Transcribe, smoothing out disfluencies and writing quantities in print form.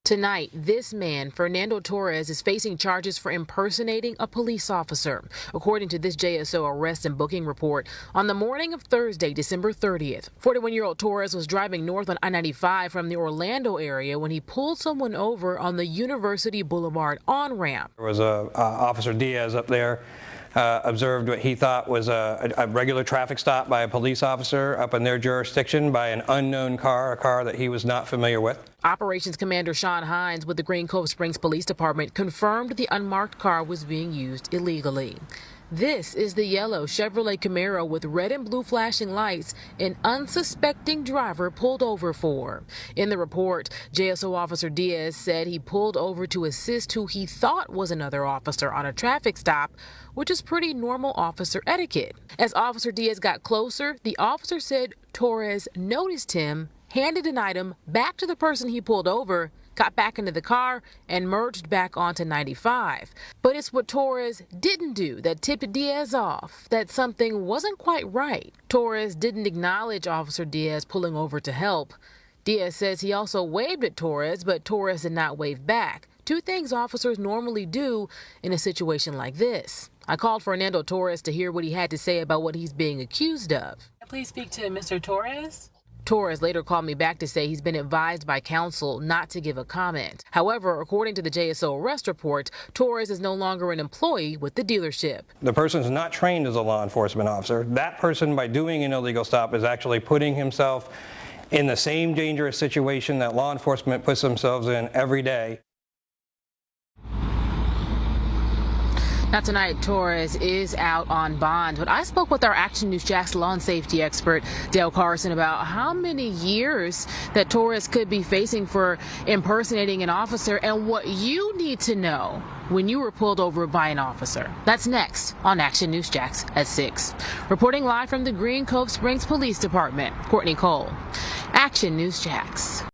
Tonight, this man, Fernando Torres, is facing charges for impersonating a police officer. According to this JSO arrest and booking report, on the morning of Thursday, December 30th, 41-year-old Torres was driving north on I-95 from the Orlando area when he pulled someone over on the University Boulevard on-ramp. There was Officer Diaz up there, observed what he thought was a regular traffic stop by a police officer up in their jurisdiction by an unknown car, a car that he was not familiar with. Operations Commander Sean Hines with the Green Cove Springs Police Department confirmed the unmarked car was being used illegally. This is the yellow Chevrolet Camaro with red and blue flashing lights an unsuspecting driver pulled over for. In the report, JSO Officer Diaz said he pulled over to assist who he thought was another officer on a traffic stop, which is pretty normal officer etiquette. As Officer Diaz got closer, the officer said Torres noticed him, handed an item back to the person he pulled over, got back into the car, and merged back onto 95. But it's what Torres didn't do that tipped Diaz off that something wasn't quite right. Torres didn't acknowledge Officer Diaz pulling over to help. Diaz says he also waved at Torres, but Torres did not wave back. Two things officers normally do in a situation like this. I called Fernando Torres to hear what he had to say about what he's being accused of. Please speak to Mr. Torres. Torres later called me back to say he's been advised by counsel not to give a comment. However, according to the JSO arrest report, Torres is no longer an employee with the dealership. The person's not trained as a law enforcement officer. That person, by doing an illegal stop, is actually putting himself in the same dangerous situation that law enforcement puts themselves in every day. Now tonight, Torres is out on bond, but I spoke with our Action News WJAX law and safety expert, Dale Carson, about how many years that Torres could be facing for impersonating an officer and what you need to know when you were pulled over by an officer. That's next on Action News WJAX at 6. Reporting live from the Green Cove Springs Police Department, Courtney Cole, Action News WJAX.